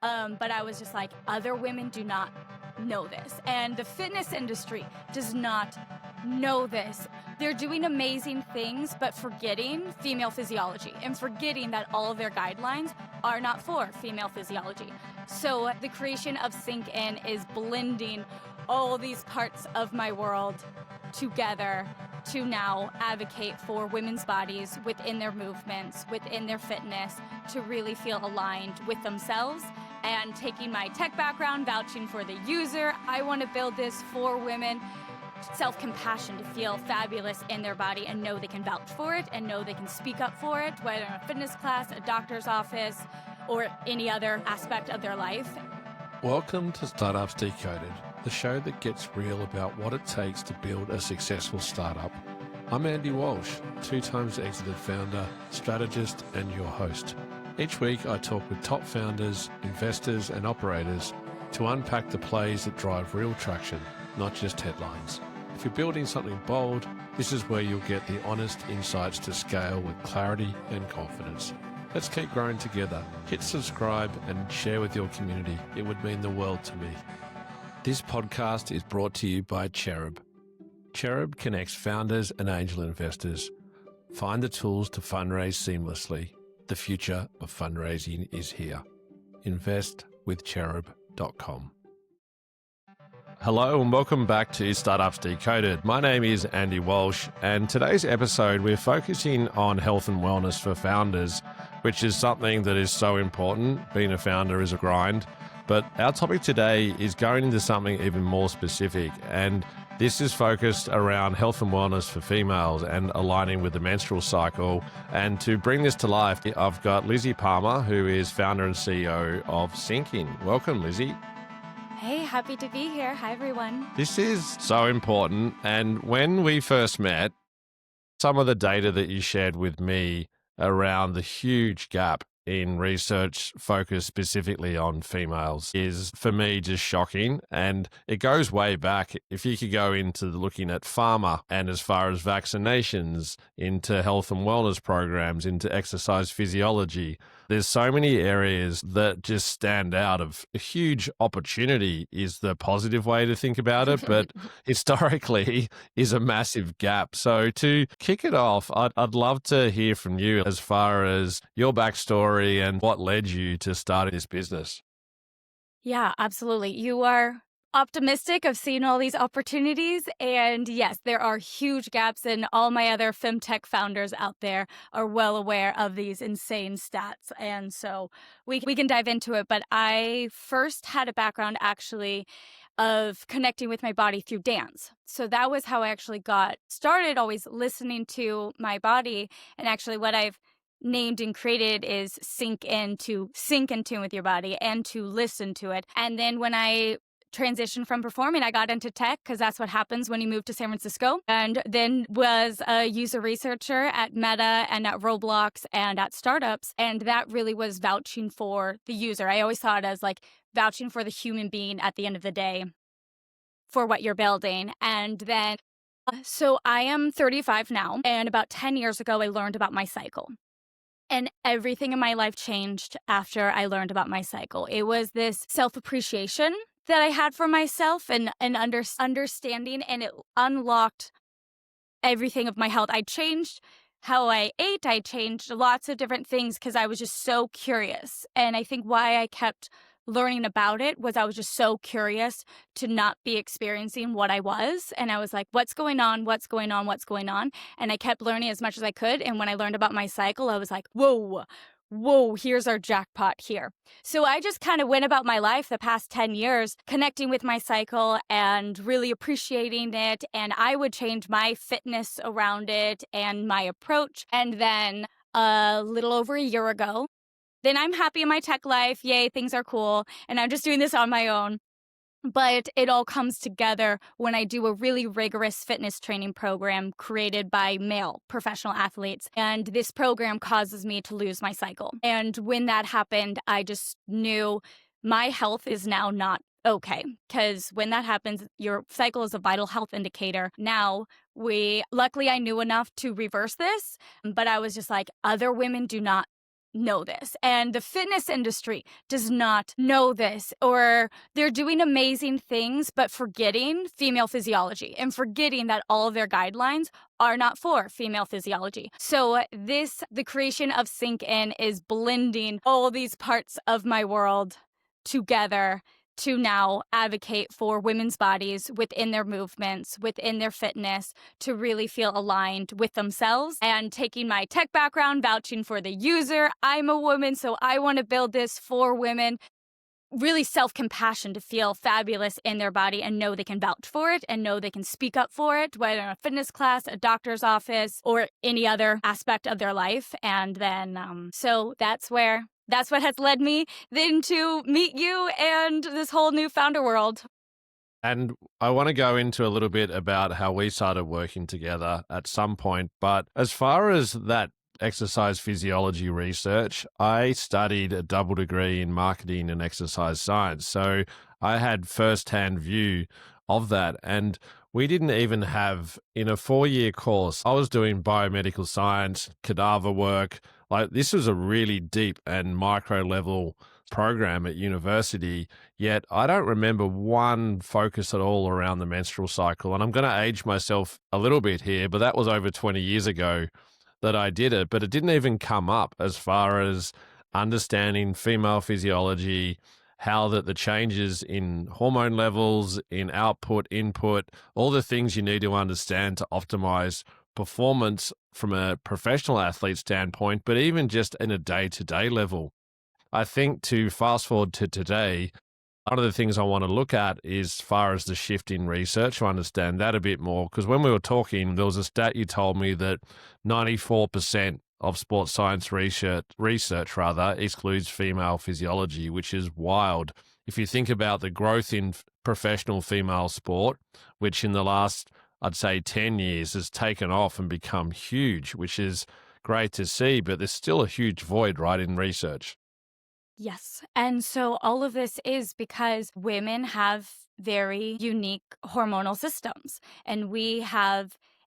But I was just like, other women do not know this. And the fitness industry does not know this. They're doing amazing things, but forgetting female physiology and forgetting that all of their guidelines are not for female physiology. So the creation of SyncN is blending all these parts of my world together to now advocate for women's bodies within their movements, within their fitness, to really feel aligned with themselves. And taking my tech background, vouching for the user, I want to build this for women. Self-compassion to feel fabulous in their body and know they can vouch for it and know they can speak up for it, whether in a fitness class, a doctor's office, or any other aspect of their life. Welcome to Startups Decoded, the show that gets real about what it takes to build a successful startup. I'm Andy Walsh, 2 times exited founder, strategist, and your host. Each week I talk with top founders, investors, and operators to unpack the plays that drive real traction, not just headlines. If you're building something bold, this is where you'll get the honest insights to scale with clarity and confidence. Let's keep growing together. Hit subscribe and share with your community. It would mean the world to me. This podcast is brought to you by Cherub. Cherub connects founders and angel investors. Find the tools to fundraise seamlessly. The future of fundraising is here. Invest with cherub.com. Hello and welcome back to Startups Decoded. My name is Andy Walsh, and today's episode we're focusing on health and wellness for founders, which is something that is so important. Being a founder is a grind, but our topic today is going into something even more specific, and this is focused around health and wellness for females and aligning with the menstrual cycle. And to bring this to life, I've got Lizzy Palmer, who is founder and CEO of SyncN. Welcome, Lizzy. Hey, happy to be here. Hi, everyone. This is so important. And when we first met, some of the data that you shared with me around the huge gap in research focused specifically on females is, for me, just shocking. And it goes way back. If you could go into looking at pharma and as far as vaccinations, into health and wellness programs, into exercise physiology, there's so many areas that just stand out of a huge opportunity is the positive way to think about it, but historically is a massive gap. So to kick it off, I'd love to hear from you as far as your backstory and what led you to starting this business. Yeah, absolutely. You are optimistic of seeing all these opportunities. And yes, there are huge gaps, and all my other FemTech founders out there are well aware of these insane stats. And so we can dive into it. But I first had a background actually of connecting with my body through dance. So that was how I actually got started, always listening to my body. And actually what I've named and created is SyncN, to sync in tune with your body and to listen to it. And then when I transitioned from performing, I got into tech because that's what happens when you move to San Francisco, and then was a user researcher at Meta and at Roblox and at startups. And that really was vouching for the user. I always saw it as like vouching for the human being at the end of the day for what you're building. And then, so I am 35 now, and about 10 years ago, I learned about my cycle. And everything in my life changed after I learned about my cycle. It was this self-appreciation that I had for myself and understanding, and it unlocked everything of my health. I changed how I ate. I changed lots of different things because I was just so curious. And I think why I kept learning about it was I was just so curious to not be experiencing what I was. And I was like, what's going on? What's going on? What's going on? And I kept learning as much as I could. And when I learned about my cycle, I was like, whoa, here's our jackpot here. So I just kind of went about my life the past 10 years, connecting with my cycle and really appreciating it. And I would change my fitness around it and my approach. And then a little over a year ago, then I'm happy in my tech life. Yay, things are cool. And I'm just doing this on my own. But it all comes together when I do a really rigorous fitness training program created by male professional athletes. And this program causes me to lose my cycle. And when that happened, I just knew my health is now not okay. Because when that happens, your cycle is a vital health indicator. Now, luckily I knew enough to reverse this, but I was just like, other women do not know this. And the fitness industry does not know this, or they're doing amazing things, but forgetting female physiology and forgetting that all of their guidelines are not for female physiology. So the creation of SyncN is blending all these parts of my world together to now advocate for women's bodies within their movements, within their fitness, to really feel aligned with themselves. And taking my tech background, vouching for the user, I'm a woman, so I want to build this for women. Really self-compassion to feel fabulous in their body and know they can vouch for it and know they can speak up for it, whether in a fitness class, a doctor's office, or any other aspect of their life. And then, so that's what has led me then to meet you and this whole new founder world. And I want to go into a little bit about how we started working together at some point. But as far as that exercise physiology research, I studied a double degree in marketing and exercise science. So I had firsthand view of that. And we didn't even have, in a 4-year course, I was doing biomedical science, cadaver work. Like, this was a really deep and micro level program at university, yet I don't remember one focus at all around the menstrual cycle. And I'm going to age myself a little bit here, but that was over 20 years ago that I did it. But it didn't even come up as far as understanding female physiology, how that the changes in hormone levels, in output, input, all the things you need to understand to optimize performance from a professional athlete standpoint, but even just in a day-to-day level. I think to fast forward to today, one of the things I want to look at is as far as the shift in research to understand that a bit more. Because when we were talking, there was a stat you told me that 94% of sports science research excludes female physiology, which is wild. If you think about the growth in professional female sport, which in the last, I'd say, 10 years has taken off and become huge, which is great to see, but there's still a huge void, right, in research. Yes. And so all of this is because women have very unique hormonal systems, and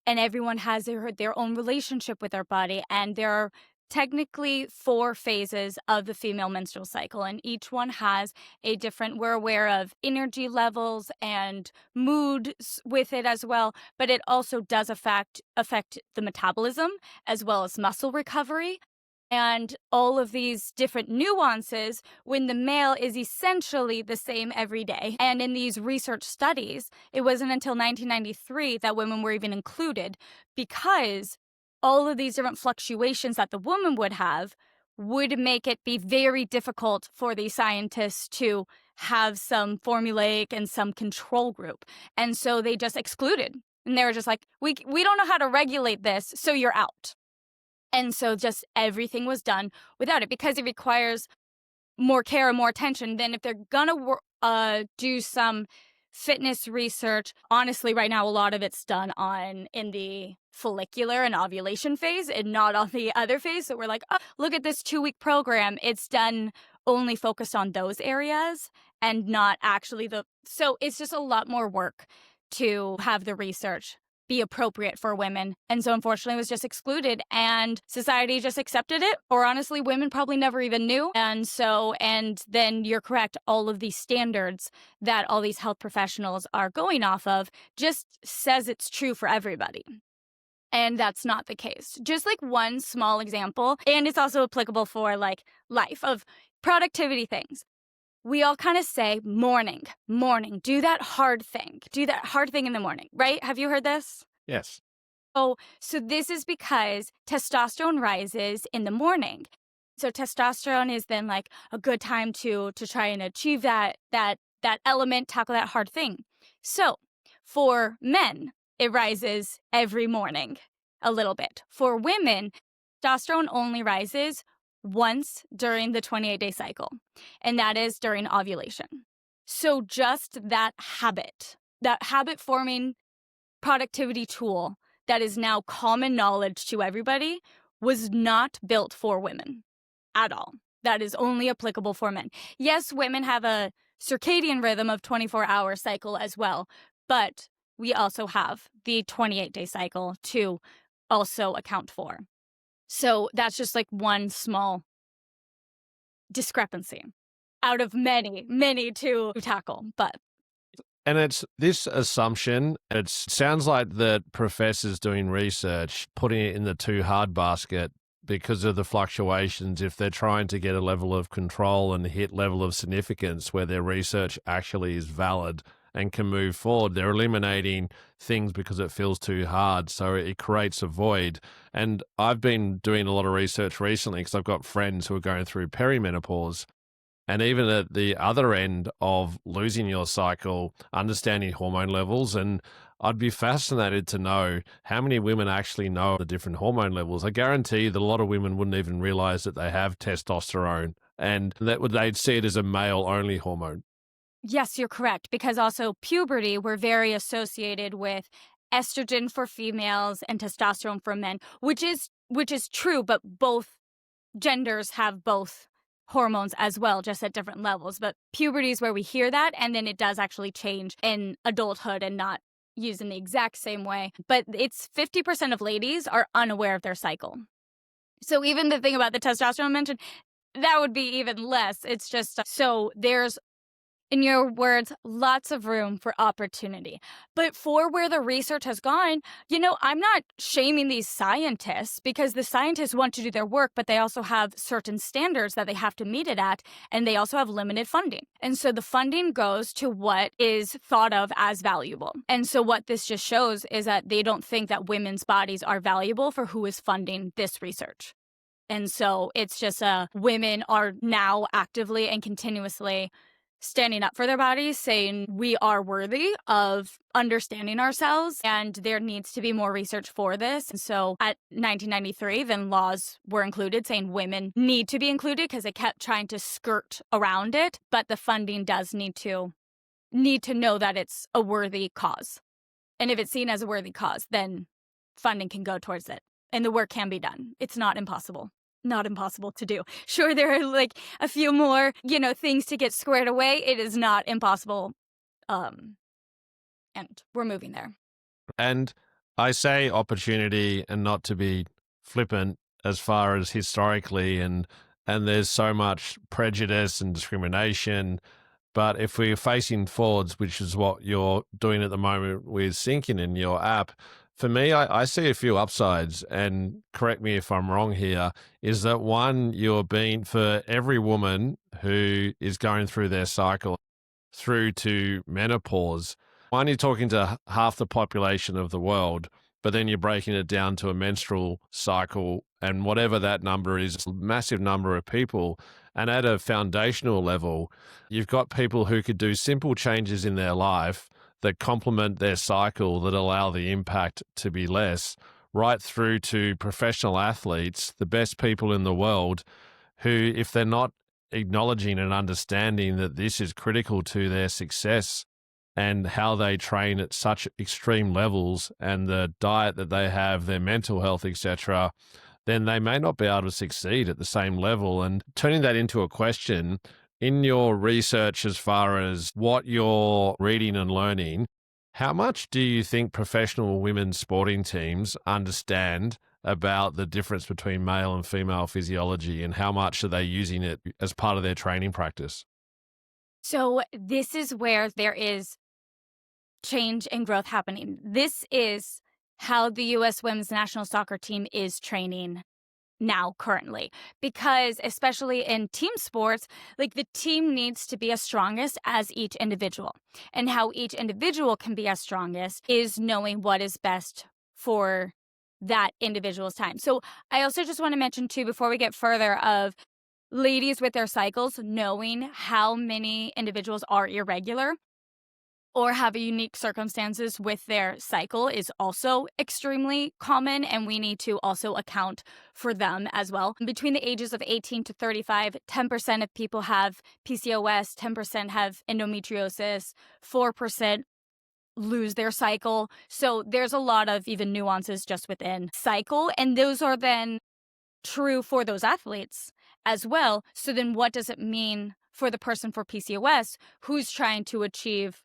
and everyone has their own relationship with their body. And there are technically 4 phases of the female menstrual cycle, and each one has we're aware of energy levels and with it as well, but it also does affect the metabolism as well as muscle recovery and all of these different nuances when the male is essentially the same every day. And in these research studies, it wasn't until 1993 that women were even included, because all of these different fluctuations that the woman would have would make it be very difficult for these scientists to have some formulaic and some control group. And so they just excluded. And they were just like, we don't know how to regulate this, so you're out. And so just everything was done without it, because it requires more care and more attention than if they're going to do some fitness research. Honestly, right now, a lot of it's done in the follicular and ovulation phase and not on the other phase. So we're like, oh, look at this 2-week program. It's done only focused on those areas and not actually so it's just a lot more work to have the research be appropriate for women. And so unfortunately it was just excluded, and society just accepted it, or honestly women probably never even knew. And then you're correct, all of these standards that all these health professionals are going off of just says it's true for everybody. And that's not the case. Just like one small example, and it's also applicable for like life of productivity things. We all kind of say morning, do that hard thing in the morning, right? Have you heard this? Yes. So this is because testosterone rises in the morning. So testosterone is then like a good time to try and achieve that element, tackle that hard thing. So for men, it rises every morning a little bit. For women, testosterone only rises once during the 28-day cycle, and that is during ovulation. So just that habit forming productivity tool that is now common knowledge to everybody was not built for women at all. That is only applicable for men. Yes, women have a circadian rhythm of 24-hour cycle as well, but we also have the 28-day cycle to also account for. So that's just like one small discrepancy out of many, many to tackle. But And it's this assumption, it sounds like that professors doing research, putting it in the too hard basket because of the fluctuations, if they're trying to get a level of control and hit level of significance where their research actually is valid and can move forward, they're eliminating things because it feels too hard. So it creates a void. And I've been doing a lot of research recently because I've got friends who are going through perimenopause. And even at the other end of losing your cycle, understanding hormone levels. And I'd be fascinated to know how many women actually know the different hormone levels. I guarantee that a lot of women wouldn't even realize that they have testosterone and that they'd see it as a male only hormone. yes, you're correct, because also puberty, we're very associated with estrogen for females and testosterone for men, which is true, but both genders have both hormones as well, just at different levels. But puberty is where we hear that, and then it does actually change in adulthood and not used in the exact same way. But it's 50% of ladies are unaware of their cycle. So even the thing about the testosterone mentioned, that would be even less. It's just so there's, in your words, lots of room for opportunity. But for where the research has gone, I'm not shaming these scientists, because the scientists want to do their work, but they also have certain standards that they have to meet it at, and they also have limited funding. And so the funding goes to what is thought of as valuable. And so what this just shows is that they don't think that women's bodies are valuable for who is funding this research. And so it's just women are now actively and continuously standing up for their bodies, saying we are worthy of understanding ourselves, and there needs to be more research for this. And so at 1993, then laws were included saying women need to be included, because they kept trying to skirt around it. But the funding does need to know that it's a worthy cause. And if it's seen as a worthy cause, then funding can go towards it and the work can be done. It's not impossible. Not impossible to do. Sure, there are like a few more, things to get squared away. It is not impossible. And we're moving there. And I say opportunity and not to be flippant as far as historically, and there's so much prejudice and discrimination. But if we're facing forwards, which is what you're doing at the moment with SyncN in your app, for me, I see a few upsides, and correct me if I'm wrong here, is that one, you're being, for every woman who is going through their cycle through to menopause, one, you're talking to half the population of the world, but then you're breaking it down to a menstrual cycle, and whatever that number is, a massive number of people. And at a foundational level, you've got people who could do simple changes in their life that complement their cycle, that allow the impact to be less, right through to professional athletes, the best people in the world, who, if they're not acknowledging and understanding that this is critical to their success and how they train at such extreme levels and the diet that they have, their mental health, etc., then they may not be able to succeed at the same level. And turning that into a question, in your research as far as what you're reading and learning, how much do you think professional women's sporting teams understand about the difference between male and female physiology, and how much are they using it as part of their training practice? So this is where there is change and growth happening. This is how the U.S. women's national soccer team is training now currently, because especially in team sports, like the team needs to be as strongest as each individual, and how each individual can be as strongest is knowing what is best for that individual's time. So I also just want to mention too, before we get further, of ladies with their cycles, knowing how many individuals are irregular or have unique circumstances with their cycle is also extremely common, and we need to also account for them as well. Between the ages of 18 to 35, 10% of people have PCOS, 10% have endometriosis, 4% lose their cycle. So there's a lot of even nuances just within cycle, and those are then true for those athletes as well. So then what does it mean for the person for PCOS who's trying to achieve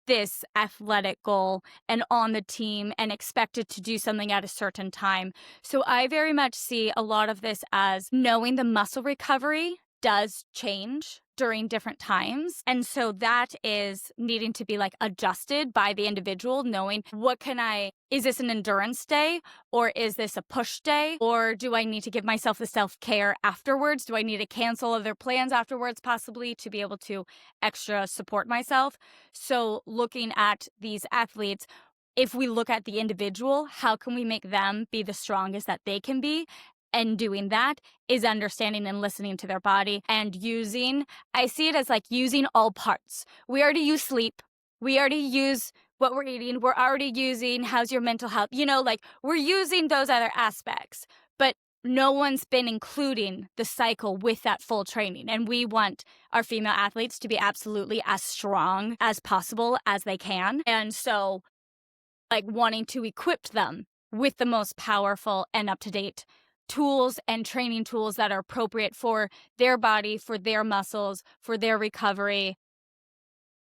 this athletic goal and on the team and expected to do something at a certain time? So I very much see a lot of this as knowing the muscle recovery does change during different times. And so that is needing to be like adjusted by the individual, knowing is this an endurance day, or is this a push day? Or do I need to give myself the self-care afterwards? Do I need to cancel other plans afterwards, possibly, to be able to extra support myself? So looking at these athletes, if we look at the individual, how can we make them be the strongest that they can be? And doing that is understanding and listening to their body and I see it as like using all parts. We already use sleep. We already use what we're eating. We're already using how's your mental health. Like we're using those other aspects, but no one's been including the cycle with that full training. And we want our female athletes to be absolutely as strong as possible as they can. And so like wanting to equip them with the most powerful and up-to-date tools and training tools that are appropriate for their body, for their muscles, for their recovery.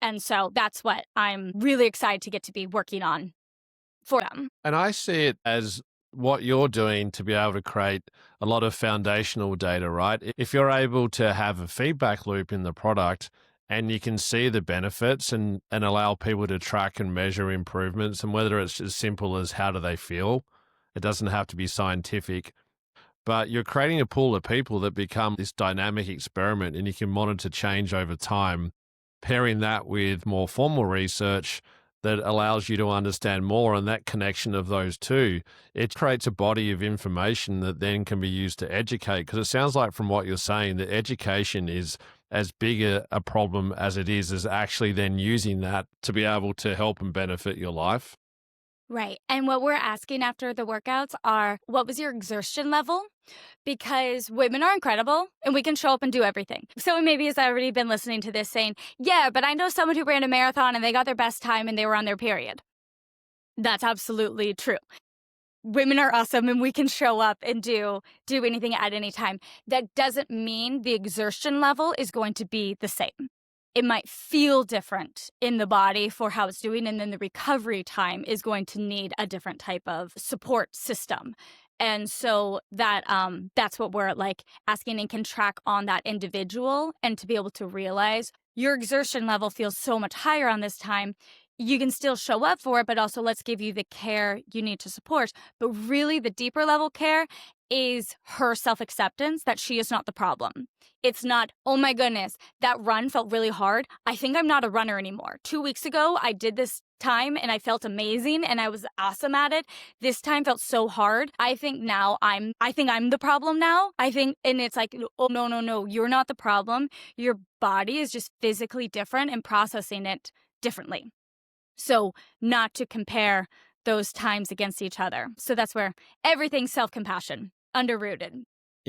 And so that's what I'm really excited to get to be working on for them. And I see it as what you're doing to be able to create a lot of foundational data, right? If you're able to have a feedback loop in the product and you can see the benefits and allow people to track and measure improvements, and whether it's as simple as how do they feel, it doesn't have to be scientific, but you're creating a pool of people that become this dynamic experiment and you can monitor change over time, pairing that with more formal research that allows you to understand more and that connection of those two. It creates a body of information that then can be used to educate. Because it sounds like from what you're saying, that education is as big a problem as it is actually then using that to be able to help and benefit your life. Right. And what we're asking after the workouts are, what was your exertion level? Because women are incredible and we can show up and do everything. Someone maybe has already been listening to this saying, yeah, but I know someone who ran a marathon and they got their best time and they were on their period. That's absolutely true. Women are awesome and we can show up and do anything at any time. That doesn't mean the exertion level is going to be the same. It might feel different in the body for how it's doing, and then the recovery time is going to need a different type of support system. And so that's what we're like asking and can track on that individual, and to be able to realize your exertion level feels so much higher on this time. You can still show up for it, but also let's give you the care you need to support. But really the deeper level care is her self-acceptance that she is not the problem. It's not, oh my goodness, that run felt really hard. I think I'm not a runner anymore. 2 weeks ago, I did this time and I felt amazing and I was awesome at it. This time felt so hard. I think I'm the problem now. And it's like, oh, no, you're not the problem. Your body is just physically different and processing it differently. So not to compare those times against each other. So that's where everything's self-compassion, underrooted.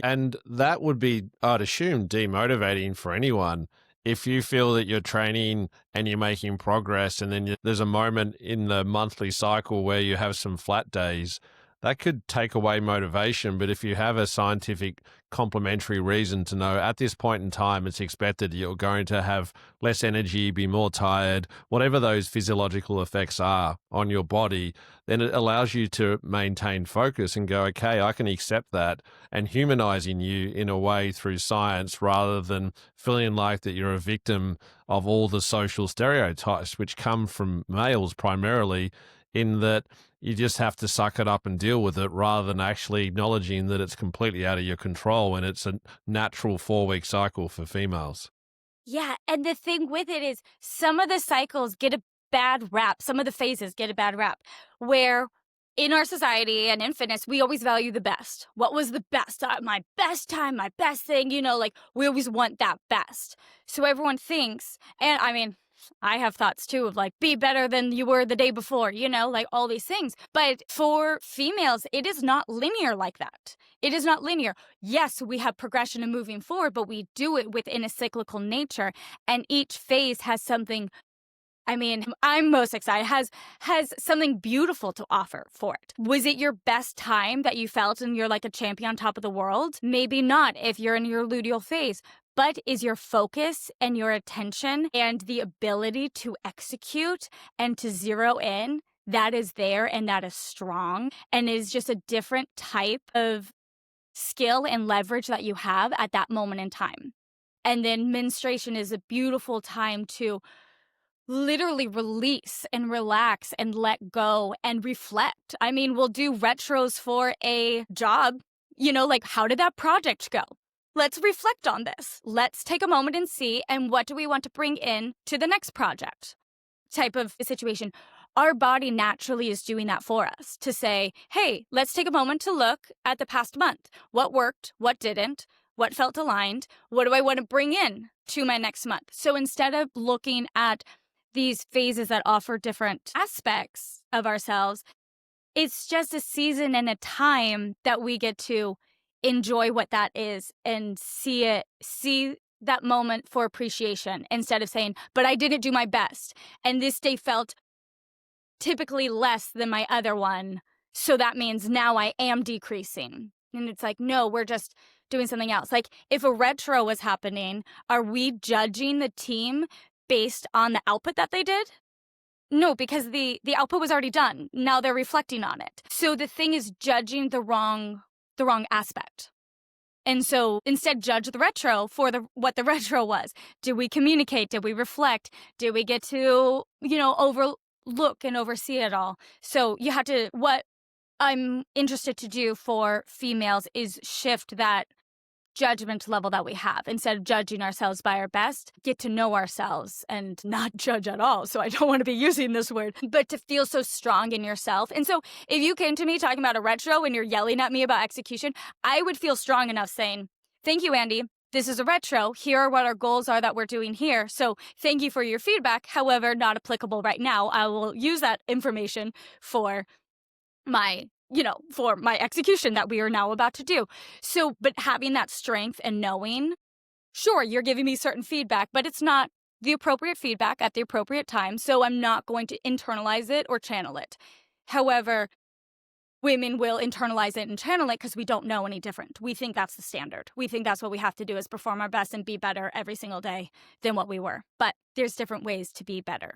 And that would be, I'd assume, demotivating for anyone. If you feel that you're training and you're making progress, and then there's a moment in the monthly cycle where you have some flat days, that could take away motivation. But if you have a scientific complementary reason to know at this point in time, it's expected you're going to have less energy, be more tired, whatever those physiological effects are on your body, then it allows you to maintain focus and go, okay, I can accept that, and humanizing you in a way through science rather than feeling like that you're a victim of all the social stereotypes, which come from males primarily, in that you just have to suck it up and deal with it rather than actually acknowledging that it's completely out of your control and it's a natural 4-week cycle for females. Yeah, and the thing with it is some of the cycles get a bad rap. Some of the phases get a bad rap, where in our society and in fitness, we always value the best. What was the best? My best time, my best thing, like we always want that best. So everyone thinks, and I mean, I have thoughts too of like, be better than you were the day before, like all these things. But for females, it is not linear like that. It is not linear. Yes, we have progression and moving forward, but we do it within a cyclical nature. And each phase has something, I'm most excited, has something beautiful to offer for it. Was it your best time that you felt and you're like a champion on top of the world? Maybe not if you're in your luteal phase. But is your focus and your attention and the ability to execute and to zero in, that is there and that is strong and is just a different type of skill and leverage that you have at that moment in time. And then menstruation is a beautiful time to literally release and relax and let go and reflect. I mean, we'll do retros for a job, like how did that project go? Let's reflect on this. Let's take a moment and see, and what do we want to bring in to the next project type of situation. Our body naturally is doing that for us to say, hey, let's take a moment to look at the past month. What worked? What didn't? What felt aligned? What do I want to bring in to my next month? So instead of looking at these phases that offer different aspects of ourselves, it's just a season and a time that we get to enjoy what that is and see that moment for appreciation instead of saying, but I didn't do my best. And this day felt typically less than my other one. So that means now I am decreasing. And it's like, no, we're just doing something else. Like if a retro was happening, are we judging the team based on the output that they did? No, because the output was already done. Now they're reflecting on it. So the thing is judging the wrong aspect. And so instead judge the retro for what the retro was. Did we communicate? Did we reflect? Did we get to, overlook and oversee it all? So you have to, what I'm interested to do for females is shift that judgment level that we have. Instead of judging ourselves by our best, get to know ourselves and not judge at all. So I don't want to be using this word, but to feel so strong in yourself. And so if you came to me talking about a retro and you're yelling at me about execution, I would feel strong enough saying, thank you, Andy. This is a retro. Here are what our goals are that we're doing here. So thank you for your feedback. However, not applicable right now. I will use that information for my execution that we are now about to do. So, but having that strength and knowing, sure, you're giving me certain feedback, but it's not the appropriate feedback at the appropriate time. So I'm not going to internalize it or channel it. However, women will internalize it and channel it because we don't know any different. We think that's the standard. We think that's what we have to do is perform our best and be better every single day than what we were. But there's different ways to be better.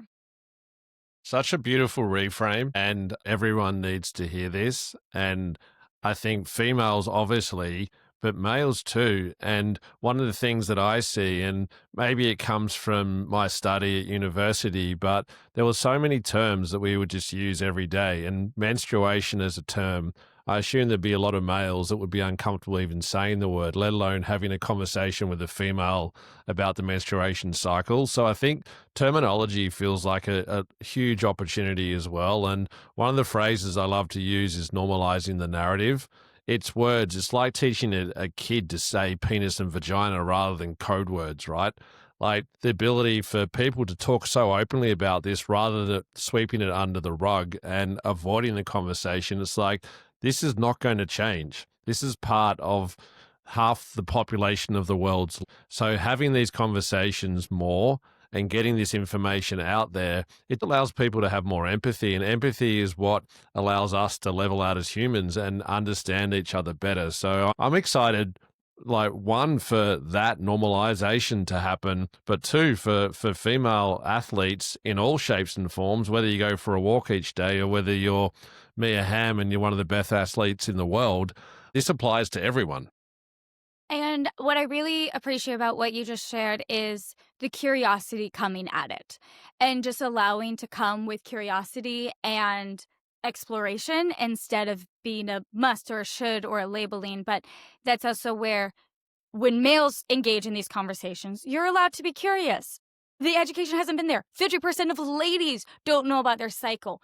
Such a beautiful reframe, and everyone needs to hear this. And I think females, obviously, but males too. And one of the things that I see, and maybe it comes from my study at university, but there were so many terms that we would just use every day. And menstruation as a term, I assume there'd be a lot of males that would be uncomfortable even saying the word, let alone having a conversation with a female about the menstruation cycle. So I think terminology feels like a huge opportunity as well. And one of the phrases I love to use is normalizing the narrative. It's words. It's like teaching a kid to say penis and vagina rather than code words, right? Like the ability for people to talk so openly about this rather than sweeping it under the rug and avoiding the conversation. It's like, this is not going to change. This is part of half the population of the world's. So having these conversations more and getting this information out there, it allows people to have more empathy. And empathy is what allows us to level out as humans and understand each other better. So I'm excited, like, one, for that normalization to happen, but two, for female athletes in all shapes and forms, whether you go for a walk each day or whether you're Mia Hamm and you're one of the best athletes in the world. This applies to everyone. And what I really appreciate about what you just shared is the curiosity coming at it and just allowing to come with curiosity and exploration instead of being a must or a should or a labeling. But that's also where when males engage in these conversations, you're allowed to be curious. The education hasn't been there. 50% of ladies don't know about their cycle.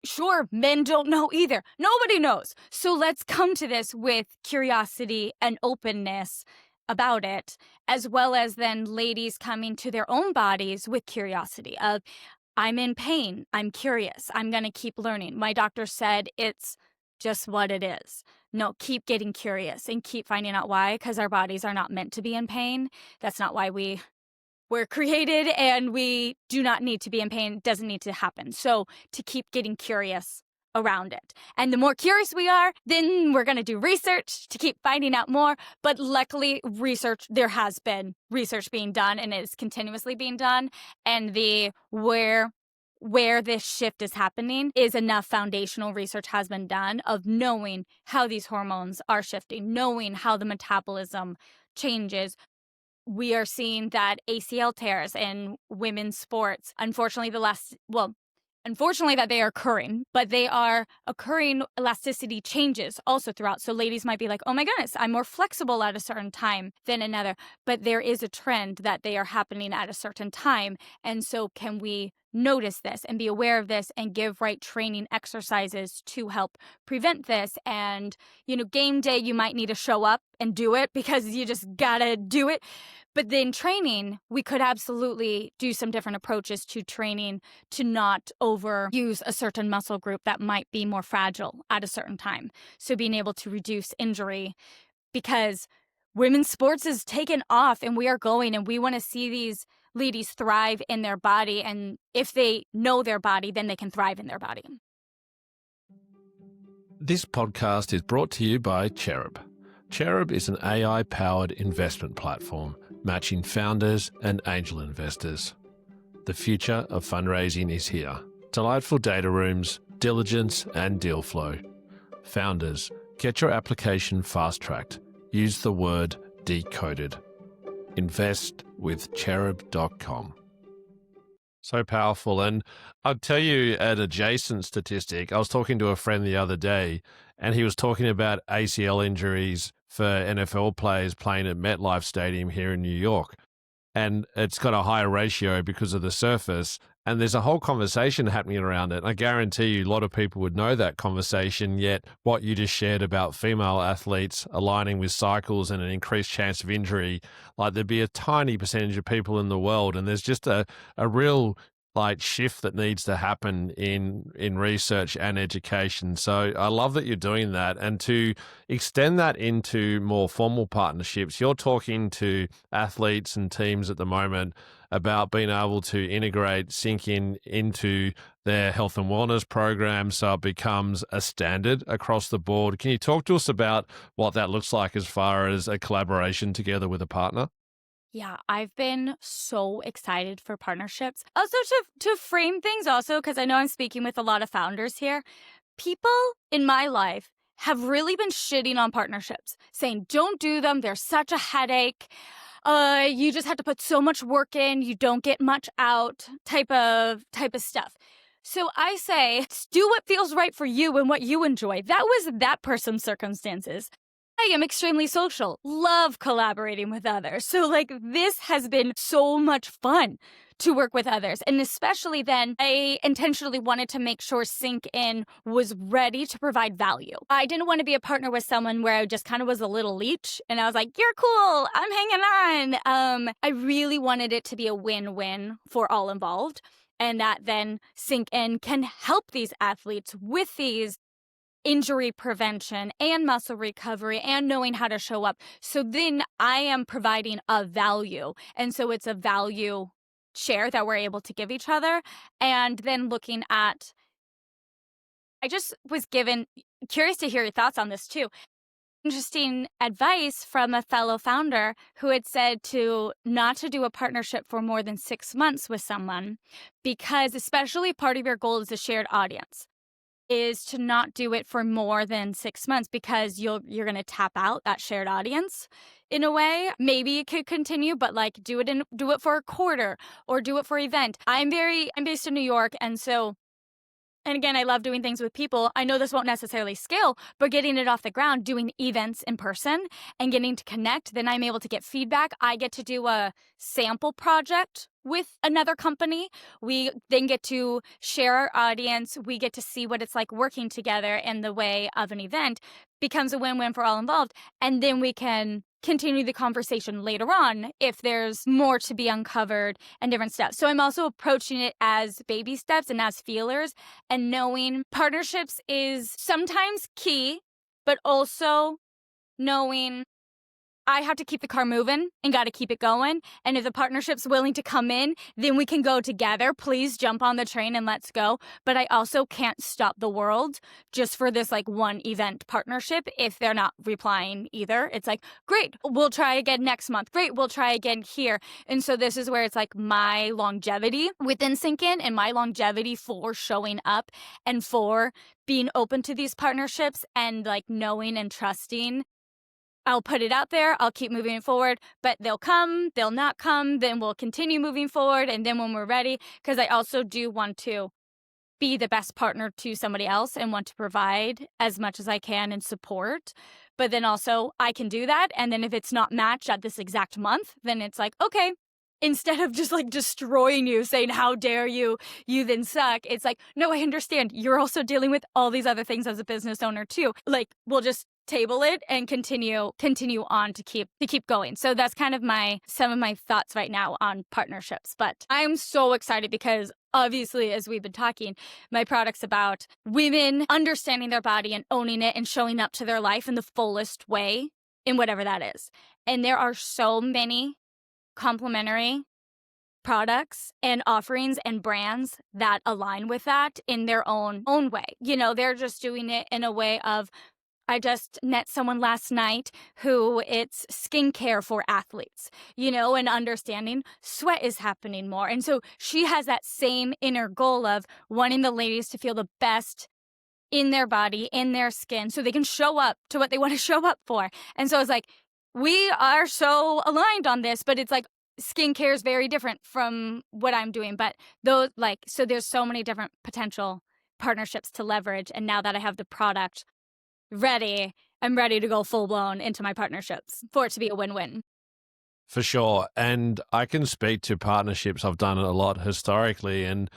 Sure, men don't know either. Nobody knows. So let's come to this with curiosity and openness about it, as well as then ladies coming to their own bodies with curiosity of, I'm in pain. I'm curious. I'm going to keep learning. My doctor said it's just what it is. No, keep getting curious and keep finding out why, because our bodies are not meant to be in pain. That's not why we're created, and we do not need to be in pain. It doesn't need to happen. So to keep getting curious around it. And the more curious we are, then we're going to do research to keep finding out more. But luckily, there has been research being done, and it is continuously being done. And where this shift is happening is enough foundational research has been done of knowing how these hormones are shifting, knowing how the metabolism changes, we are seeing that ACL tears in women's sports, unfortunately that they are occurring, but they are occurring elasticity changes also throughout. So ladies might be like, oh my goodness, I'm more flexible at a certain time than another, but there is a trend that they are happening at a certain time. And so can we notice this and be aware of this and give right training exercises to help prevent this? And, game day, you might need to show up and do it because you just gotta do it. But then training, we could absolutely do some different approaches to training to not overuse a certain muscle group that might be more fragile at a certain time. So being able to reduce injury, because women's sports is taken off and we are going and we want to see these ladies thrive in their body. And if they know their body, then they can thrive in their body. This podcast is brought to you by Cherub. Cherub is an AI-powered investment platform matching founders and angel investors. The future of fundraising is here. Delightful data rooms, diligence and deal flow. Founders, get your application fast-tracked. Use the word decoded. Invest with cherub.com. So powerful. And I'll tell you an adjacent statistic. I was talking to a friend the other day, and he was talking about ACL injuries for NFL players playing at MetLife Stadium here in New York. And it's got a higher ratio because of the surface. And there's a whole conversation happening around it. I guarantee you a lot of people would know that conversation, yet what you just shared about female athletes aligning with cycles and an increased chance of injury, like there'd be a tiny percentage of people in the world. And there's just a real shift that needs to happen in research and education. So I love that you're doing that. And to extend that into more formal partnerships, you're talking to athletes and teams at the moment about being able to integrate SyncN into their health and wellness program so it becomes a standard across the board. Can you talk to us about what that looks like as far as a collaboration together with a partner? Yeah, I've been so excited for partnerships. Also to frame things also, because I know I'm speaking with a lot of founders here. People in my life have really been shitting on partnerships, saying, don't do them. They're such a headache. You just have to put so much work in. You don't get much out type of stuff. So I say, do what feels right for you and what you enjoy. That was that person's circumstances. I am extremely social, love collaborating with others. So this has been so much fun to work with others. And especially then, I intentionally wanted to make sure SyncN was ready to provide value. I didn't want to be a partner with someone where I just kind of was a little leech and I was like, you're cool, I'm hanging on. I really wanted it to be a win-win for all involved. And that then SyncN can help these athletes with these injury prevention and muscle recovery and knowing how to show up. So then I am providing a value. And so it's a value share that we're able to give each other. And then looking at, I just was curious to hear your thoughts on this too. Interesting advice from a fellow founder who had said not to do a partnership for more than 6 months with someone, because especially part of your goal is a shared audience, is to not do it for more than 6 months because you're going to tap out that shared audience in a way. Maybe it could continue, but do it for a quarter or do it for an event. I'm based in New York, and again, I love doing things with people. I know this won't necessarily scale, but getting it off the ground, doing events in person and getting to connect, then I'm able to get feedback. I get to do a sample project with another company. We then get to share our audience. We get to see what it's like working together in the way of an event. Becomes a win-win for all involved. And then we can continue the conversation later on if there's more to be uncovered and different steps. So I'm also approaching it as baby steps and as feelers, and knowing partnerships is sometimes key, but also knowing I have to keep the car moving and got to keep it going. And if the partnership's willing to come in, then we can go together. Please jump on the train and let's go. But I also can't stop the world just for this one event partnership if they're not replying either. It's great, we'll try again next month. Great, we'll try again here. And so this is where it's my longevity within SyncN and my longevity for showing up and for being open to these partnerships and knowing and trusting I'll put it out there, I'll keep moving forward, but they'll come, they'll not come, then we'll continue moving forward. And then when we're ready, because I also do want to be the best partner to somebody else and want to provide as much as I can and support. But then also I can do that. And then if it's not matched at this exact month, then it's like, okay, instead of just like destroying you, saying, how dare you, you then suck. It's like, no, I understand. You're also dealing with all these other things as a business owner too. Like, we'll just table it and continue on to keep going. So that's kind of some of my thoughts right now on partnerships. But I'm so excited because obviously, as we've been talking, my product's about women understanding their body and owning it and showing up to their life in the fullest way in whatever that is. And there are so many complementary products and offerings and brands that align with that in their own way. They're just doing it in a way of, I just met someone last night who it's skincare for athletes, and understanding sweat is happening more. And so she has that same inner goal of wanting the ladies to feel the best in their body, in their skin, so they can show up to what they want to show up for. And so it's like, we are so aligned on this, but it's like skincare is very different from what I'm doing. But so there's so many different potential partnerships to leverage. And now that I have the product ready, I'm ready to go full blown into my partnerships for it to be a win-win. For sure. And I can speak to partnerships. I've done it a lot historically. And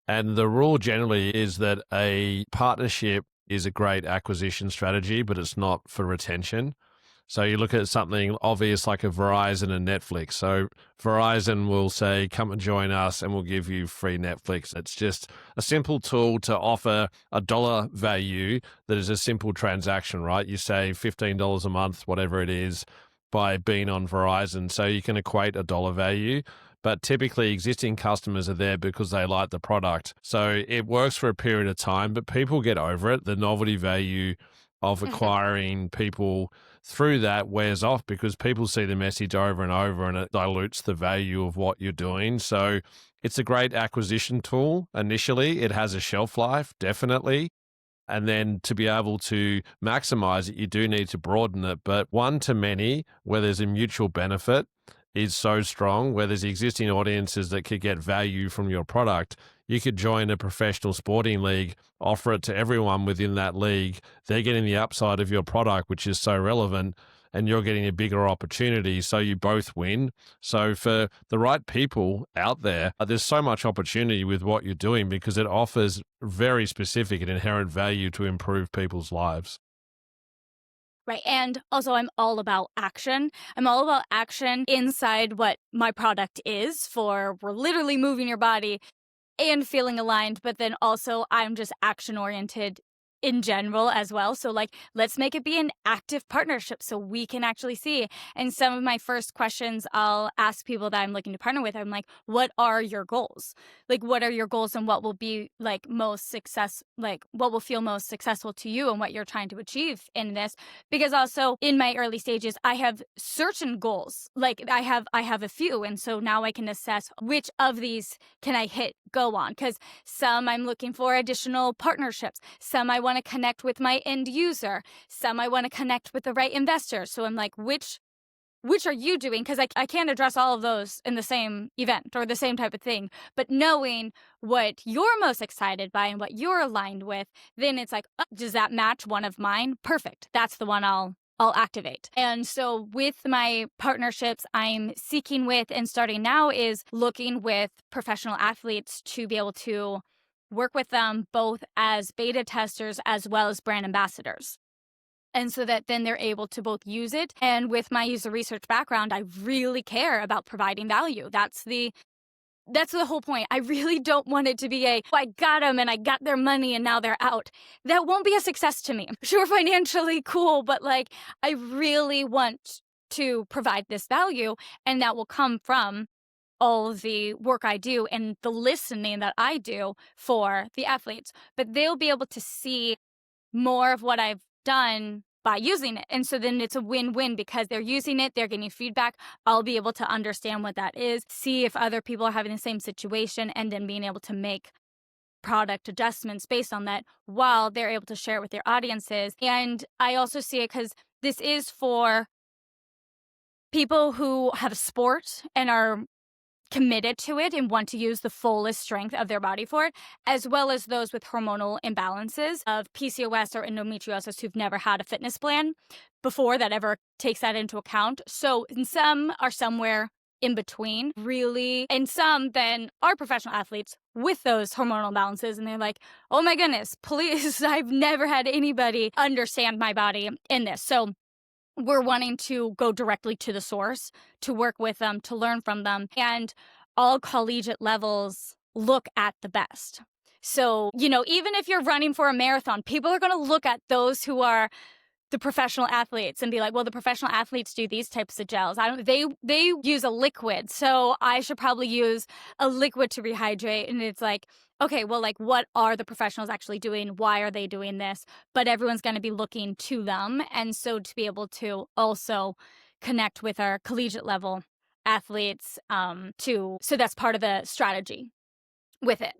the rule generally is that a partnership is a great acquisition strategy, but it's not for retention. So you look at something obvious like a Verizon and Netflix. So Verizon will say, come and join us and we'll give you free Netflix. It's just a simple tool to offer a dollar value that is a simple transaction, right? You save $15 a month, whatever it is, by being on Verizon. So you can equate a dollar value. But typically existing customers are there because they like the product. So it works for a period of time, but people get over it. The novelty value of acquiring people through that wears off because people see the message over and over and it dilutes the value of what you're doing. So it's a great acquisition tool. Initially, it has a shelf life, definitely. And then to be able to maximize it, you do need to broaden it. But one to many, where there's a mutual benefit, is so strong, where there's existing audiences that could get value from your product. You could join a professional sporting league, offer it to everyone within that league. They're getting the upside of your product, which is so relevant, and you're getting a bigger opportunity. So you both win. So for the right people out there, there's so much opportunity with what you're doing because it offers very specific and inherent value to improve people's lives. Right. And also, I'm all about action. I'm all about action inside what my product is for. We're literally moving your body and feeling aligned, but then also I'm just action oriented in general as well. So like, let's make it be an active partnership so we can actually see. And some of my first questions I'll ask people that I'm looking to partner with, I'm like, what are your goals? Like, what are your goals and what will be like what will feel most successful to you and what you're trying to achieve in this? Because also in my early stages, I have certain goals. Like I have a few. And so now I can assess which of these can I go on. Because some I'm looking for additional partnerships. Some I want to connect with my end user. Some I want to connect with the right investor. So I'm like, which are you doing? Because I can't address all of those in the same event or the same type of thing. But knowing what you're most excited by and what you're aligned with, then it's like, oh, does that match one of mine? Perfect. That's the one I'll activate. And so with my partnerships I'm seeking with and starting now is looking with professional athletes to be able to work with them both as beta testers as well as brand ambassadors. And so that then they're able to both use it. And with my user research background, I really care about providing value. That's the whole point. I really don't want it to be I got them and I got their money and now they're out. That won't be a success to me. Sure, financially cool, but like I really want to provide this value, and that will come from all of the work I do and the listening that I do for the athletes. But they'll be able to see more of what I've done by using it. And so then it's a win-win because they're using it, they're getting feedback. I'll be able to understand what that is, see if other people are having the same situation, and then being able to make product adjustments based on that while they're able to share it with their audiences. And I also see it because this is for people who have a sport and are committed to it and want to use the fullest strength of their body for it, as well as those with hormonal imbalances of PCOS or endometriosis who've never had a fitness plan before that ever takes that into account. So some are somewhere in between, really. And some then are professional athletes with those hormonal imbalances. And they're like, oh my goodness, please, I've never had anybody understand my body in this. So we're wanting to go directly to the source, to work with them, to learn from them. And all collegiate levels look at the best. So, even if you're running for a marathon, people are going to look at those who are the professional athletes and be like, well, the professional athletes do these types of gels. They use a liquid, so I should probably use a liquid to rehydrate. And it's like, okay, well, like, what are the professionals actually doing? Why are they doing this? But everyone's going to be looking to them. And so to be able to also connect with our collegiate level athletes, so that's part of the strategy with it.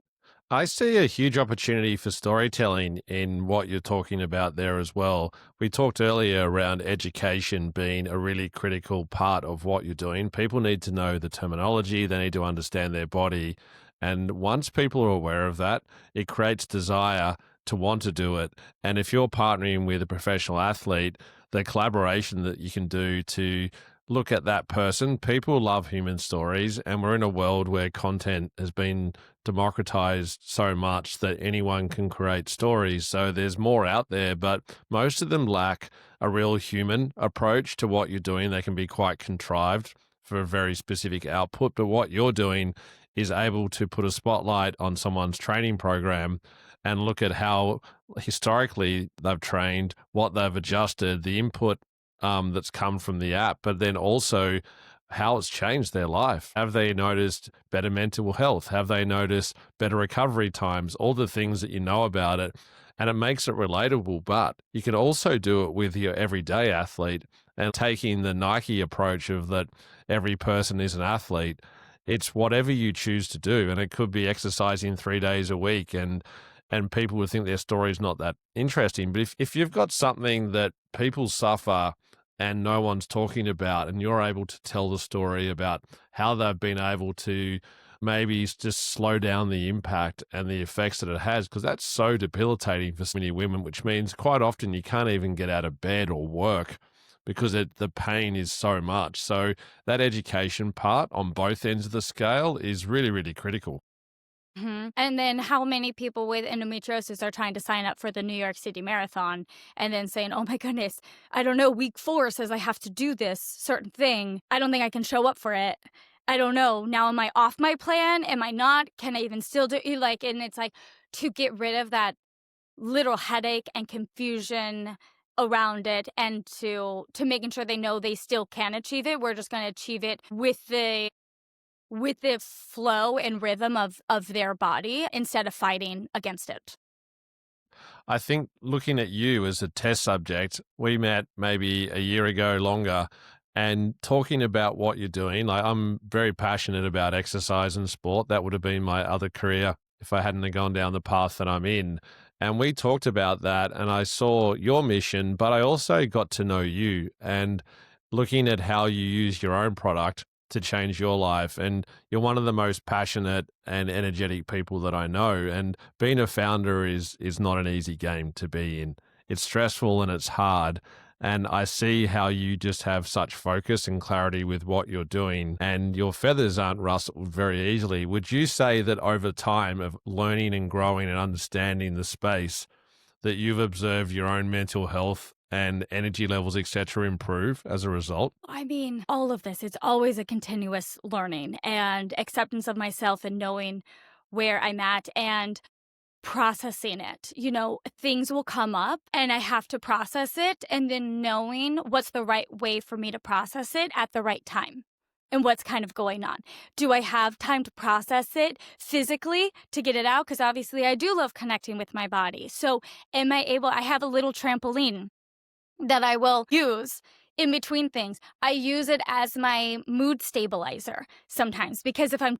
I see a huge opportunity for storytelling in what you're talking about there as well. We talked earlier around education being a really critical part of what you're doing. People need to know the terminology, they need to understand their body. And once people are aware of that, it creates desire to want to do it. And if you're partnering with a professional athlete, the collaboration that you can do to look at that person. People love human stories, and we're in a world where content has been democratized so much that anyone can create stories. So there's more out there, but most of them lack a real human approach to what you're doing. They can be quite contrived for a very specific output, but what you're doing is able to put a spotlight on someone's training program and look at how historically they've trained, what they've adjusted, the input that's come from the app, but then also how it's changed their life. Have they noticed better mental health? Have they noticed better recovery times? All the things that you know about it. And it makes it relatable, but you can also do it with your everyday athlete and taking the Nike approach of that every person is an athlete. It's whatever you choose to do. And it could be exercising 3 days a week and people would think their story is not that interesting. But if you've got something that people suffer and no one's talking about, and you're able to tell the story about how they've been able to maybe just slow down the impact and the effects that it has, because that's so debilitating for so many women, which means quite often you can't even get out of bed or work because the pain is so much. So that education part on both ends of the scale is really, really critical. And then how many people with endometriosis are trying to sign up for the New York City Marathon and then saying, oh my goodness, I don't know, week 4 says I have to do this certain thing. I don't think I can show up for it. I don't know. Now, am I off my plan? Am I not? Can I even still do it? Like, and it's like to get rid of that little headache and confusion around it and to making sure they know they still can achieve it. We're just going to achieve it with the flow and rhythm of their body instead of fighting against it. I think looking at you as a test subject, we met maybe a year ago longer and talking about what you're doing. Like, I'm very passionate about exercise and sport. That would have been my other career if I hadn't have gone down the path that I'm in. And we talked about that and I saw your mission, but I also got to know you and looking at how you use your own product to change your life. And you're one of the most passionate and energetic people that I know. And being a founder is not an easy game to be in. It's stressful and it's hard. And I see how you just have such focus and clarity with what you're doing, and your feathers aren't rustled very easily. Would you say that over time of learning and growing and understanding the space, that you've observed your own mental health and energy levels, etc., improve as a result? I mean, all of this, it's always a continuous learning and acceptance of myself and knowing where I'm at and processing it. Things will come up and I have to process it, and then knowing what's the right way for me to process it at the right time and what's kind of going on. Do I have time to process it physically to get it out? Because obviously I do love connecting with my body. So I have a little trampoline that I will use in between things. I use it as my mood stabilizer sometimes, because if I'm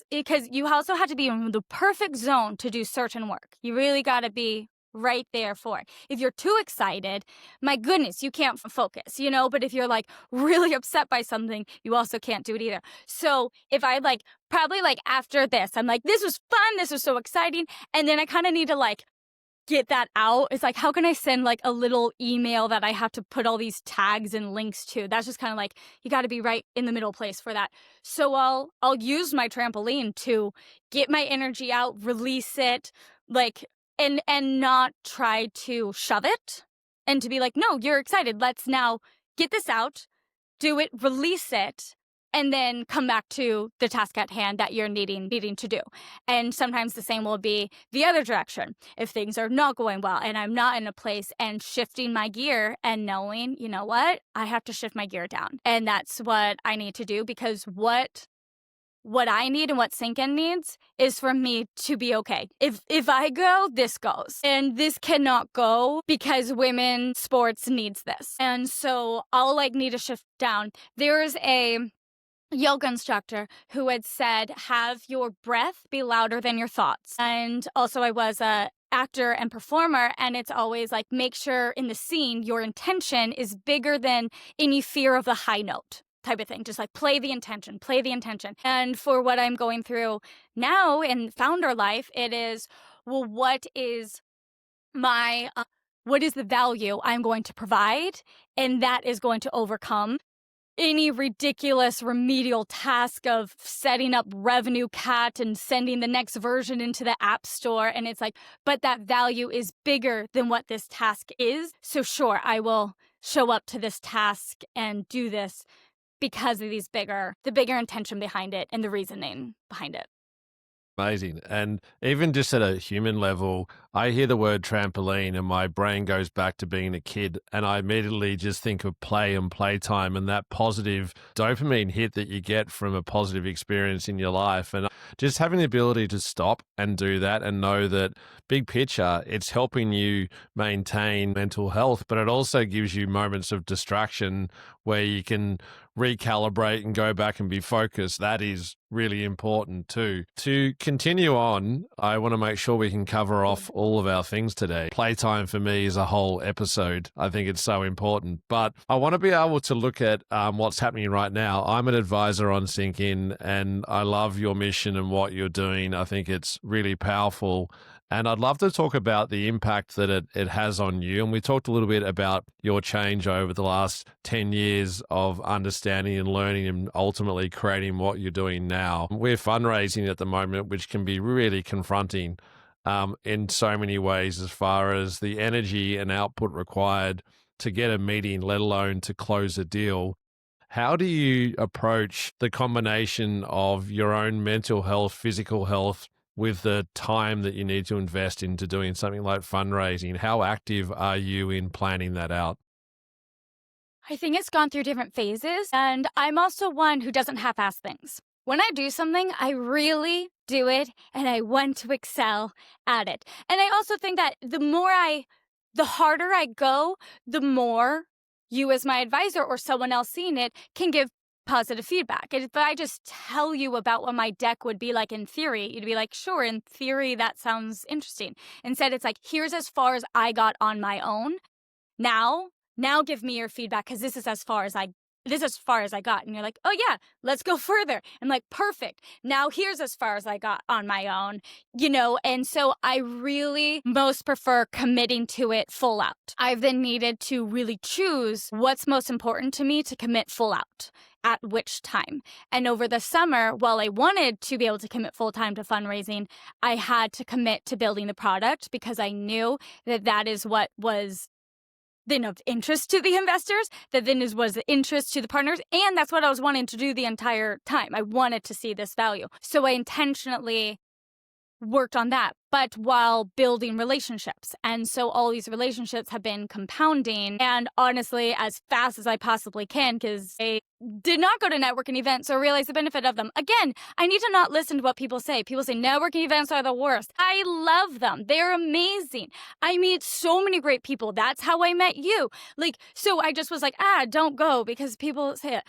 because you also have to be in the perfect zone to do certain work. You really got to be right there for it. If you're too excited, my goodness, you can't focus, but if you're like really upset by something, you also can't do it either. So if I like, probably like after this, I'm like, this was fun, this was so exciting. And then I kind of need to like get that out. It's like, how can I send like a little email that I have to put all these tags and links to? That's just kind of like, you got to be right in the middle place for that. So I'll use my trampoline to get my energy out, release it, like, and not try to shove it, and to be like, no, you're excited. Let's now get this out, do it, release it, and then come back to the task at hand that you're needing to do. And sometimes the same will be the other direction. If things are not going well and I'm not in a place, and shifting my gear and knowing, you know what, I have to shift my gear down. And that's what I need to do, because what I need and what SyncN needs is for me to be okay. If I go, this goes. And this cannot go because women's sports needs this. And so I'll like need to shift down. There's a yoga instructor who had said, have your breath be louder than your thoughts. And also I was a actor and performer, and it's always like, make sure in the scene your intention is bigger than any fear of the high note type of thing. Just like play the intention. And for what I'm going through now in founder life, it is, well, what is the value I'm going to provide? And that is going to overcome any ridiculous remedial task of setting up revenue cat and sending the next version into the app store. And it's like, but that value is bigger than what this task is. So sure, I will show up to this task and do this because of the bigger intention behind it and the reasoning behind it. Amazing. And even just at a human level, I hear the word trampoline and my brain goes back to being a kid, and I immediately just think of play and playtime and that positive dopamine hit that you get from a positive experience in your life. And just having the ability to stop and do that and know that big picture, it's helping you maintain mental health, but it also gives you moments of distraction where you can recalibrate and go back and be focused. That is really important too. To continue on, I want to make sure we can cover off all of our things today. Playtime for me is a whole episode. I think it's so important, but I want to be able to look at what's happening right now. I'm an advisor on SyncN, and I love your mission and what you're doing. I think it's really powerful. And I'd love to talk about the impact that it has on you. And we talked a little bit about your change over the last 10 years of understanding and learning and ultimately creating what you're doing now. We're fundraising at the moment, which can be really confronting in so many ways, as far as the energy and output required to get a meeting, let alone to close a deal. How do you approach the combination of your own mental health, physical health, with the time that you need to invest into doing something like fundraising? How active are you in planning that out? I think it's gone through different phases, and I'm also one who doesn't half-ass things. When I do something, I really do it, and I want to excel at it. And I also think that the harder I go, the more you as my advisor or someone else seeing it can give positive feedback. And if I just tell you about what my deck would be like in theory, you'd be like, sure, in theory, that sounds interesting. Instead, it's like, here's as far as I got on my own. Now give me your feedback, because this is as far as I got. And you're like, oh yeah, let's go further. I'm like, perfect. Now here's as far as I got on my own, and so I really most prefer committing to it full out. I've then needed to really choose what's most important to me to commit full out at which time. And over the summer, while I wanted to be able to commit full time to fundraising, I had to commit to building the product, because I knew that is what was then of interest to the investors, that then was the interest to the partners, and that's what I was wanting to do the entire time. I wanted to see this value. So I intentionally worked on that, but while building relationships. And so all these relationships have been compounding, and honestly, as fast as I possibly can, because I did not go to networking events or realize the benefit of them. Again, I need to not listen to what people say. People say networking events are the worst. I love them. They're amazing. I meet so many great people. That's how I met you. So I just was like, don't go, because people say it.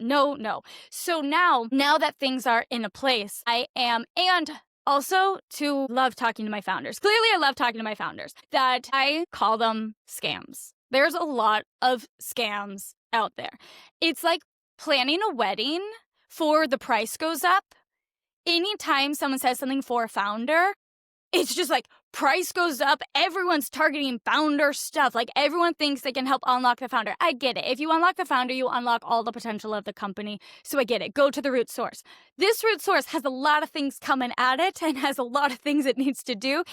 No. So now that things are in a place, I am, and Also, to love talking to my founders. Clearly, I love talking to my founders, that I call them scams. There's a lot of scams out there. It's like planning a wedding for the price goes up. Anytime someone says something for a founder, it's just like price goes up. Everyone's targeting founder stuff. Like everyone thinks they can help unlock the founder. I get it. If you unlock the founder, you unlock all the potential of the company. So I get it. Go to the root source. This root source has a lot of things coming at it and has a lot of things it needs to do.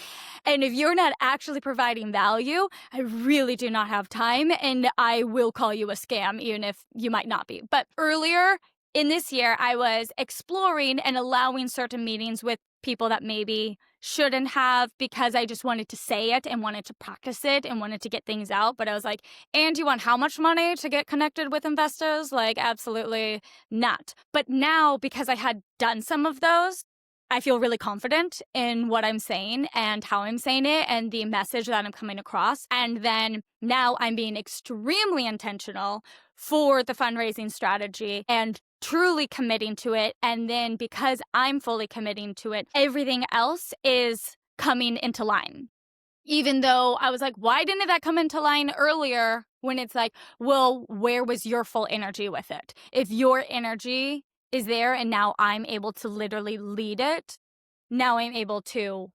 And if you're not actually providing value, I really do not have time, and I will call you a scam, even if you might not be. But earlier in this year, I was exploring and allowing certain meetings with people that maybe shouldn't have, because I just wanted to say it and wanted to practice it and wanted to get things out. But I was like, and you want how much money to get connected with investors? Like, absolutely not. But now, because I had done some of those, I feel really confident in what I'm saying and how I'm saying it and the message that I'm coming across. And then now I'm being extremely intentional for the fundraising strategy and truly committing to it. And then because I'm fully committing to it, everything else is coming into line. Even though I was like, why didn't that come into line earlier? When it's like, well, where was your full energy with it? If your energy is there and now I'm able to literally lead it, now I'm able to,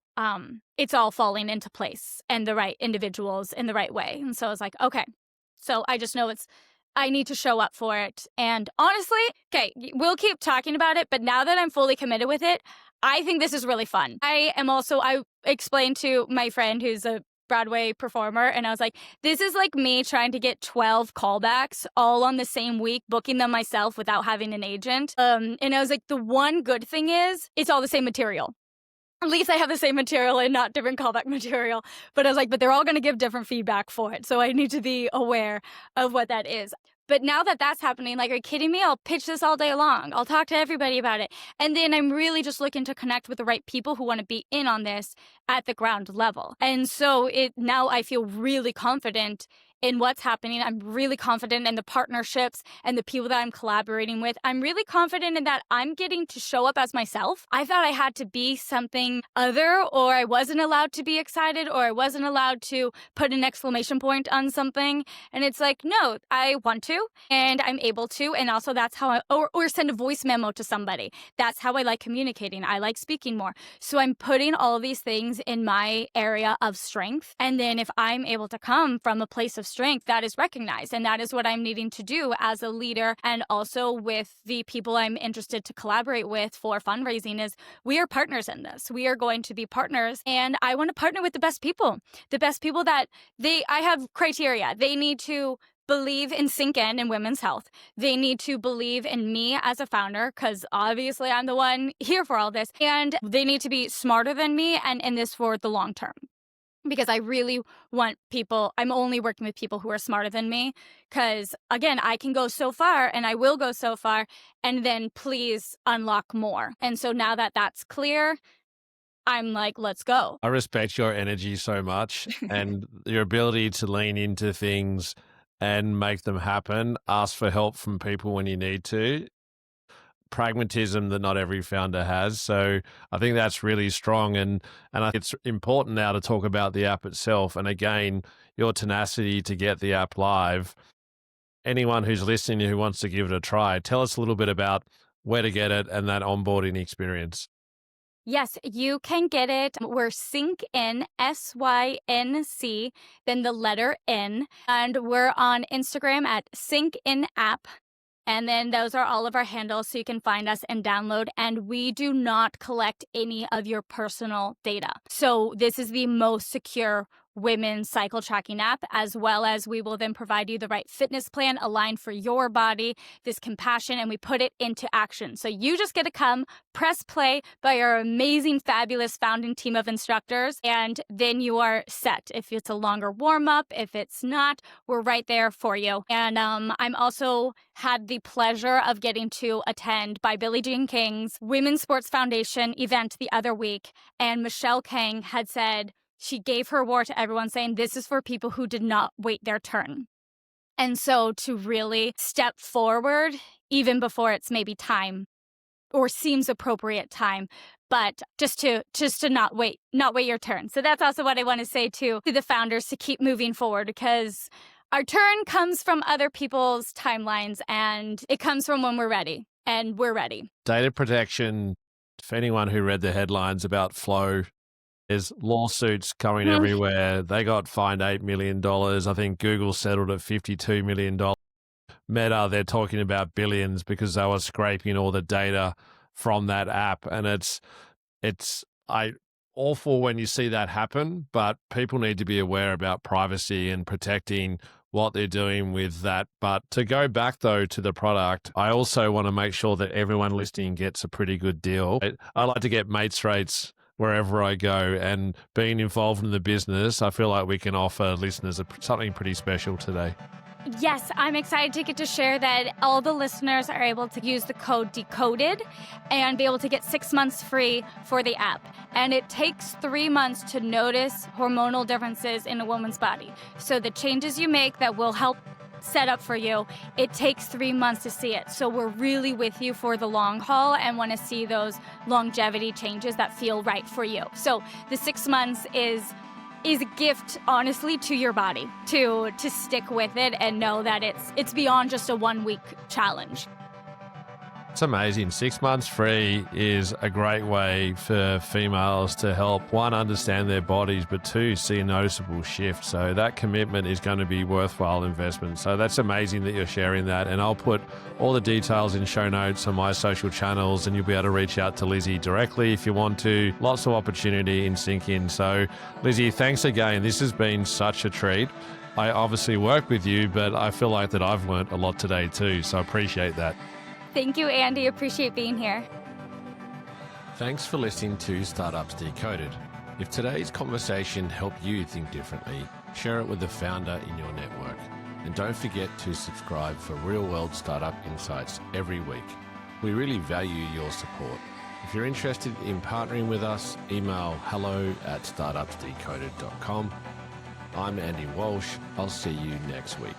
it's all falling into place and the right individuals in the right way. And so I was like, okay, so I just know I need to show up for it. And honestly, okay, we'll keep talking about it, but now that I'm fully committed with it, I think this is really fun. I explained to my friend who's a Broadway performer, and I was like, this is like me trying to get 12 callbacks all on the same week, booking them myself without having an agent. And I was like, the one good thing is it's all the same material. At least I have the same material and not different callback material. But I was like, but they're all going to give different feedback for it. So I need to be aware of what that is. But now that that's happening, like, are you kidding me? I'll pitch this all day long. I'll talk to everybody about it. And then I'm really just looking to connect with the right people who want to be in on this at the ground level. And so now I feel really confident in what's happening. I'm really confident in the partnerships and the people that I'm collaborating with. I'm really confident in that I'm getting to show up as myself. I thought I had to be something other, or I wasn't allowed to be excited, or I wasn't allowed to put an exclamation point on something. And it's like, no, I want to, and I'm able to. And also that's how or send a voice memo to somebody. That's how I like communicating. I like speaking more. So I'm putting all of these things in my area of strength. And then if I'm able to come from a place of strength, that is recognized. And that is what I'm needing to do as a leader, and also with the people I'm interested to collaborate with for fundraising, is we are partners in this. We are going to be partners, and I want to partner with the best people that I have criteria. They need to believe in SyncN and women's health. They need to believe in me as a founder, because obviously I'm the one here for all this. And they need to be smarter than me and in this for the long term. Because I really want people, I'm only working with people who are smarter than me, because again, I can go so far and I will go so far, and then please unlock more. And so now that that's clear, I'm like, let's go. I respect your energy so much and your ability to lean into things and make them happen, ask for help from people when you need to. Pragmatism that not every founder has. So I think that's really strong. And I think it's important now to talk about the app itself. And again, your tenacity to get the app live. Anyone who's listening who wants to give it a try, tell us a little bit about where to get it and that onboarding experience. Yes, you can get it. We're SyncN, SYNC, then the letter N. And we're on Instagram at SyncN app. And then those are all of our handles, so you can find us and download. And we do not collect any of your personal data. So this is the most secure women's cycle tracking app, as well as we will then provide you the right fitness plan aligned for your body, this compassion, and we put it into action. So you just get to come, press play by our amazing, fabulous founding team of instructors, and then you are set. If it's a longer warm-up, if it's not, we're right there for you. And I'm also had the pleasure of getting to attend by Billie Jean King's Women's Sports Foundation event the other week, and Michelle King had said, she gave her award to everyone saying, this is for people who did not wait their turn. And so to really step forward, even before it's maybe time or seems appropriate time, but just to not wait your turn. So that's also what I want to say to the founders, to keep moving forward, because our turn comes from other people's timelines, and it comes from when we're ready, and we're ready. Data protection, for anyone who read the headlines about Flow, there's lawsuits coming everywhere. They got fined $8 million. I think Google settled at $52 million. Meta, they're talking about billions because they were scraping all the data from that app. And it's awful when you see that happen, but people need to be aware about privacy and protecting what they're doing with that. But to go back though to the product, I also want to make sure that everyone listening gets a pretty good deal. I like to get mates rates wherever I go, and being involved in the business, I feel like we can offer listeners something pretty special today. Yes, I'm excited to get to share that all the listeners are able to use the code DECODED and be able to get 6 months free for the app. And it takes 3 months to notice hormonal differences in a woman's body. So the changes you make that will help set up for you, it takes 3 months to see it. So we're really with you for the long haul and want to see those longevity changes that feel right for you. So the 6 months is a gift, honestly, to your body, to stick with it and know that it's beyond just a 1 week challenge. It's amazing. 6 months free is a great way for females to help, one, understand their bodies, but two, see a noticeable shift. So that commitment is going to be worthwhile investment. So that's amazing that you're sharing that. And I'll put all the details in show notes on my social channels, and you'll be able to reach out to Lizzy directly if you want to. Lots of opportunity in SyncN. So Lizzy, thanks again. This has been such a treat. I obviously work with you, but I feel like that I've learned a lot today too. So I appreciate that. Thank you, Andy. Appreciate being here. Thanks for listening to Startups Decoded. If today's conversation helped you think differently, share it with the founder in your network. And don't forget to subscribe for real-world startup insights every week. We really value your support. If you're interested in partnering with us, email hello@startupsdecoded.com. I'm Andy Walsh. I'll see you next week.